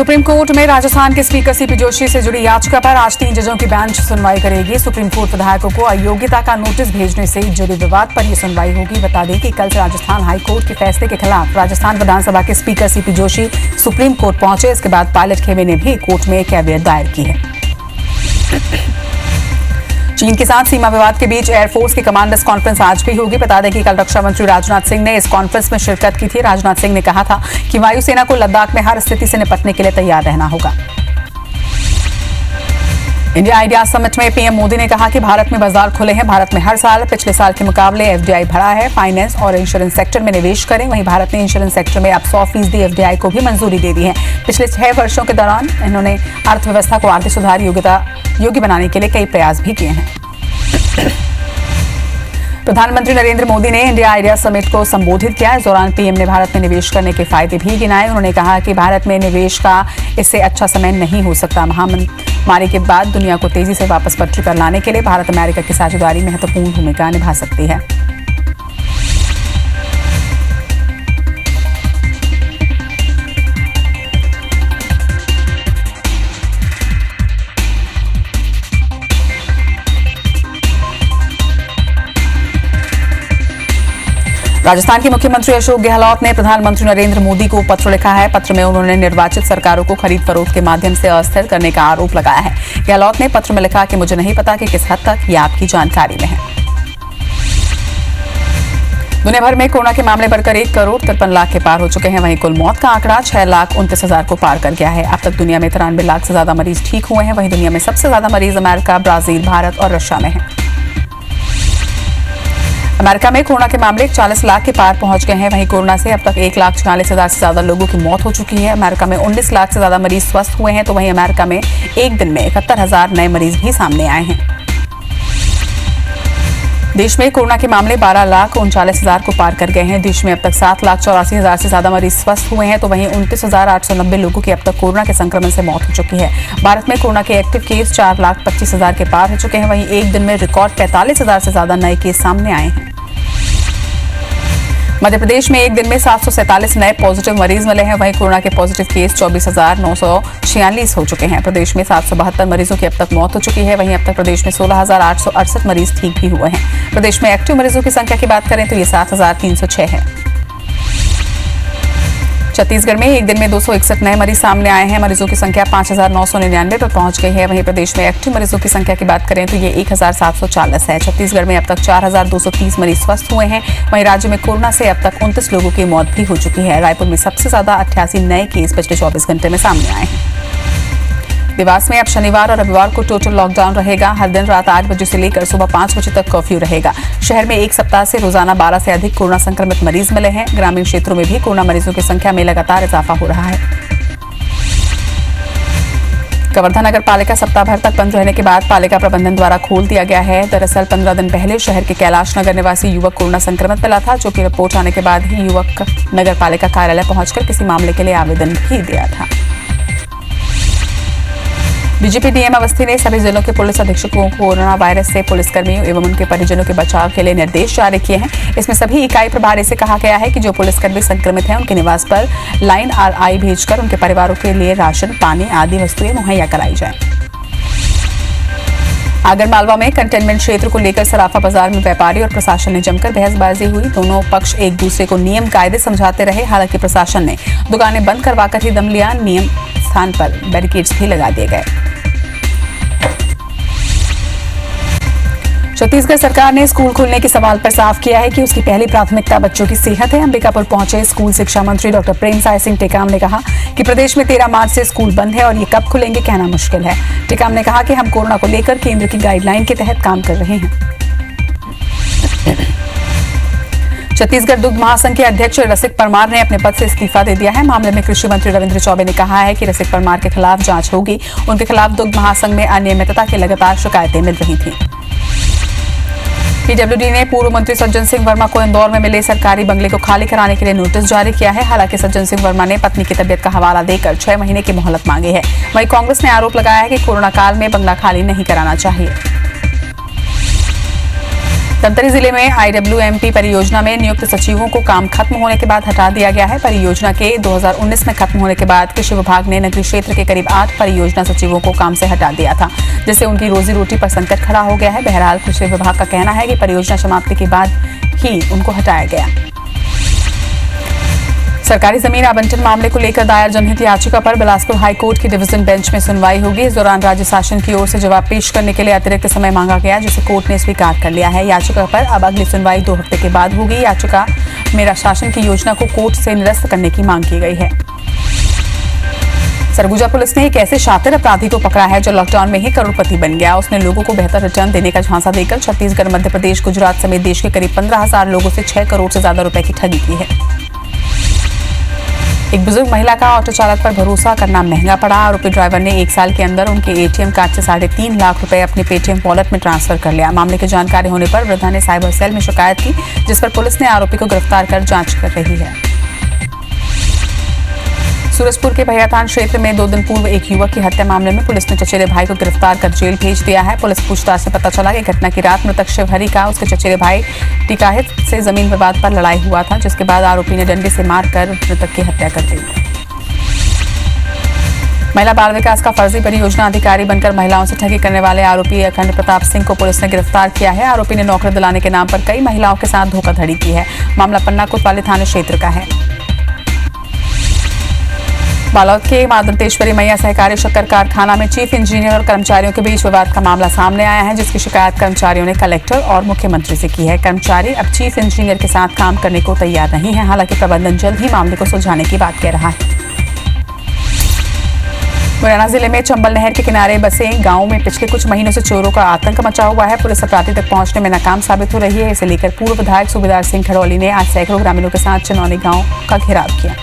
Supreme court में राजस्थान के speaker CP Joshi से जुड़ी याचिका पर आज 3 जजों की बेंच सुनवाई करेगी। सुप्रीम कोर्ट विधायकों को अयोग्यता का नोटिस भेजने से जुड़े विवाद पर यह सुनवाई होगी। बता दें कि कल से राजस्थान हाई कोर्ट के फैसले के खिलाफ राजस्थान विधानसभा के speaker CP Joshi supreme court पहुंचे। इसके बाद पायलट खेमे ने भी कोर्ट में कैवियट दायर की है। चीन के साथ सीमा विवाद के बीच एयरफोर्स की कमांडर्स कॉन्फ्रेंस आज भी होगी। बता दें कि कल रक्षा मंत्री राजनाथ सिंह ने इस कॉन्फ्रेंस में शिरकत की थी। राजनाथ सिंह ने कहा था कि वायुसेना को लद्दाख में हर स्थिति से निपटने के लिए तैयार रहना होगा। इंडिया आइडिया समिट में पीएम मोदी ने कहा कि भारत में बाजार खुले हैं। भारत में हर साल पिछले साल के मुकाबले एफडीआई बढ़ा है। फाइनेंस और इंश्योरेंस सेक्टर में निवेश करें। वहीं भारत ने इंश्योरेंस सेक्टर में अब 100% एफडीआई को भी मंजूरी दे दी है। पिछले 6 वर्षों के दौरान इन्होंने अर्थव्यवस्था को आर्थिक सुधार योग्य बनाने के लिए कई प्रयास भी किए हैं। प्रधानमंत्री नरेंद्र मोदी ने इंडिया आइडिया समिट को संबोधित किया। इस दौरान पीएम ने भारत में निवेश करने के फायदे भी गिनाए। उन्होंने कहा कि भारत में निवेश का इससे अच्छा समय नहीं हो सकता। महामारी के बाद दुनिया को तेजी से वापस पटरी पर लाने के लिए भारत अमेरिका की साझेदारी महत्वपूर्ण भूमिका निभा सकती है। राजस्थान के मुख्यमंत्री अशोक गहलोत ने प्रधानमंत्री नरेंद्र मोदी को पत्र लिखा है। पत्र में उन्होंने निर्वाचित सरकारों को खरीद फरोख्त के माध्यम से अस्थिर करने का आरोप लगाया है। गहलोत ने पत्र में लिखा कि मुझे नहीं पता कि किस हद तक ये आपकी जानकारी में है। दुनिया भर में कोरोना के मामले बढ़कर 1,53,00,000 के पार हो चुके हैं। वहीं कुल मौत का आंकड़ा 6,29,000 को पार कर गया है। अब तक दुनिया में 93 लाख से ज्यादा मरीज ठीक हुए हैं। वहीं दुनिया में सबसे ज्यादा मरीज अमेरिका, ब्राजील, भारत और रशिया में हैं। अमेरिका में कोरोना के मामले 40 लाख के पार पहुंच गए हैं। वहीं कोरोना से अब तक 1,46,000 से ज्यादा लोगों की मौत हो चुकी है। अमेरिका में 19 लाख से ज्यादा मरीज स्वस्थ हुए हैं। तो वहीं अमेरिका में एक दिन में 71,000 नए मरीज भी सामने आए हैं। देश में कोरोना के मामले 12,39,000 को पार कर गए हैं। देश में अब तक 7,84,000 से ज्यादा मरीज स्वस्थ हुए हैं। तो वहीं 29,890 लोगों की अब तक कोरोना के संक्रमण से मौत हो चुकी है। भारत में कोरोना के एक्टिव केस 4,25,000 के पार हो चुके हैं। वहीं एक दिन में रिकॉर्ड 45,000 से ज्यादा नए केस सामने आए हैं। मध्य प्रदेश में एक दिन में 747 नए पॉजिटिव मरीज मिले हैं। वहीं कोरोना के पॉजिटिव केस 24,946 हो चुके हैं। प्रदेश में 772 मरीजों की अब तक मौत हो चुकी है। वहीं अब तक प्रदेश में 16,868 मरीज ठीक भी हुए हैं। प्रदेश में एक्टिव मरीजों की संख्या की बात करें तो ये 7,306 है। छत्तीसगढ़ में एक दिन में 261 नए मरीज सामने आए हैं। मरीजों की संख्या 5,999 पर पहुंच गई है। वहीं प्रदेश में एक्टिव मरीजों की संख्या की बात करें तो ये 1,740 है। छत्तीसगढ़ में अब तक 4,230 मरीज स्वस्थ हुए हैं। वहीं राज्य में कोरोना से अब तक 29 लोगों की मौत भी हो चुकी है। रायपुर में सबसे ज्यादा 88 नए केस पिछले 24 घंटे में सामने आए हैं। देवास में अब शनिवार और रविवार को टोटल लॉकडाउन रहेगा। हर दिन रात 8 बजे से लेकर सुबह 5 बजे तक कर्फ्यू रहेगा। शहर में एक सप्ताह से रोजाना 12 से अधिक कोरोना संक्रमित मरीज मिले हैं। ग्रामीण क्षेत्रों में भी कोरोना मरीजों की संख्या में लगातार इजाफा हो रहा है। कवर्धा नगर पालिका सप्ताह भर तक बंद रहने के बाद पालिका प्रबंधन द्वारा खोल दिया गया है। दरअसल 15 दिन पहले शहर के कैलाश नगर निवासी युवक कोरोना संक्रमित मिला था, जो कि रिपोर्ट आने के बाद ही युवक नगर पालिका कार्यालय पहुंचकर किसी मामले के लिए आवेदन भी दिया था। डीजीपी डीएम अवस्थी ने सभी जिलों के पुलिस अधीक्षकों को कोरोना वायरस से पुलिसकर्मियों एवं उनके परिजनों के बचाव के लिए निर्देश जारी किए हैं। इसमें सभी इकाई प्रभारी से कहा गया है कि जो पुलिसकर्मी संक्रमित हैं उनके निवास पर लाइन आरआई भेजकर उनके परिवारों के लिए राशन, पानी आदि वस्तुएं मुहैया कराई जाए। आगरमालवा में कंटेनमेंट क्षेत्र को लेकर सराफा बाजार में व्यापारी और प्रशासन ने जमकर बहसबाजी हुई। दोनों पक्ष एक दूसरे को नियम कायदे समझाते रहे। हालांकि प्रशासन ने दुकानें बंद करवाकर ही दम लिया। नियम स्थान पर बैरिकेड्स भी लगा दिए गए। छत्तीसगढ़ सरकार ने स्कूल खुलने के सवाल पर साफ किया है कि उसकी पहली प्राथमिकता बच्चों की सेहत है। अंबिकापुर पहुंचे स्कूल शिक्षा मंत्री डॉक्टर प्रेमसाय सिंह टेकाम ने कहा कि प्रदेश में 13 मार्च से स्कूल बंद है और ये कब खुलेंगे कहना मुश्किल है। टेकाम ने कहा कि हम कोरोना को लेकर केंद्र की गाइडलाइन के तहत काम कर रहे हैं। छत्तीसगढ़ दुग्ध महासंघ के अध्यक्ष रसिक परमार ने अपने पद से इस्तीफा दे दिया है। मामले में कृषि मंत्री रविंद्र चौबे ने कहा है कि रसिक परमार के खिलाफ जांच होगी। उनके खिलाफ दुग्ध महासंघ में अनियमितता की लगातार शिकायतें मिल रही थी। पीडब्ल्यूडी ने पूर्व मंत्री सज्जन सिंह वर्मा को इंदौर में मिले सरकारी बंगले को खाली कराने के लिए नोटिस जारी किया है। हालांकि सज्जन सिंह वर्मा ने पत्नी की तबीयत का हवाला देकर 6 महीने की मोहलत मांगी है। वहीं कांग्रेस ने आरोप लगाया है कि कोरोना काल में बंगला खाली नहीं कराना चाहिए। धमतरी जिले में IWMP परियोजना में नियुक्त सचिवों को काम खत्म होने के बाद हटा दिया गया है। परियोजना के 2019 में खत्म होने के बाद कृषि विभाग ने नगरीय क्षेत्र के करीब 8 परियोजना सचिवों को काम से हटा दिया था, जिससे उनकी रोजी रोटी पर संकट खड़ा हो गया है। बहरहाल कृषि विभाग का कहना है कि परियोजना समाप्ति के बाद ही उनको हटाया गया। सरकारी जमीन आवंटन मामले को लेकर दायर जनहित याचिका पर बिलासपुर हाईकोर्ट की डिवीजन बेंच में सुनवाई होगी। इस दौरान राज्य शासन की ओर से जवाब पेश करने के लिए अतिरिक्त समय मांगा गया, जिसे कोर्ट ने स्वीकार कर लिया है। याचिका पर अब अगली सुनवाई 2 हफ्ते के बाद होगी। याचिका मेरा शासन की योजना को कोर्ट से निरस्त करने की मांग की गई है। सरगुजा पुलिस ने एक ऐसे शातिर अपराधी को पकड़ा है जो लॉकडाउन में ही करोड़पति बन गया। उसने लोगों को बेहतर रिटर्न देने का झांसा देकर छत्तीसगढ़, मध्य प्रदेश, गुजरात समेत देश के करीब 15,000 लोगों से 6 करोड़ से ज्यादा रुपए की ठगी की है। एक बुजुर्ग महिला का ऑटो चालक पर भरोसा करना महंगा पड़ा। आरोपी ड्राइवर ने 1 साल के अंदर उनके ATM कार्ड से 3.5 लाख रुपए अपने पेटीएम वॉलेट में ट्रांसफर कर लिया। मामले की जानकारी होने पर वृद्धा ने साइबर सेल में शिकायत की, जिस पर पुलिस ने आरोपी को गिरफ्तार कर जांच कर रही है। सूरजपुर के भैयाथान क्षेत्र में 2 दिन पूर्व एक युवक की हत्या मामले में पुलिस ने चचेरे भाई को गिरफ्तार कर जेल भेज दिया है। पुलिस पूछताछ से पता चला कि घटना की रात मृतक शिवहरी का उसके चचेरे भाई टिकाहित से जमीन विवाद पर लड़ाई हुआ था, जिसके बाद आरोपी ने डंडे से मारकर मृतक की हत्या कर दी। महिला बाल विकास का फर्जी परियोजना अधिकारी बनकर महिलाओं से ठगी करने वाले आरोपी अखंड प्रताप सिंह को पुलिस ने गिरफ्तार किया है। आरोपी ने नौकरी दिलाने के नाम पर कई महिलाओं के साथ धोखाधड़ी की है। मामला पन्ना कोतवाली थाना क्षेत्र का है। बालोद के मां दंतेश्वरी मैया सहकारी शक्कर कारखाना में चीफ इंजीनियर और कर्मचारियों के बीच विवाद का मामला सामने आया है, जिसकी शिकायत कर्मचारियों ने कलेक्टर और मुख्यमंत्री से की है। कर्मचारी अब चीफ इंजीनियर के साथ काम करने को तैयार नहीं है। हालांकि प्रबंधन जल्द ही मामले को सुलझाने की बात कह रहा है। मुरैना जिले में चंबल नहर के किनारे बसे गांव में पिछले कुछ महीनों से चोरों का आतंक मचा हुआ है। पुलिस अपराधी तक पहुंचने में नाकाम साबित हो रही है। इसे लेकर पूर्व विधायक सूबेदार सिंह खड़ौली ने आज सैकड़ों ग्रामीणों के साथ चिनौनी गांव का घेराव किया।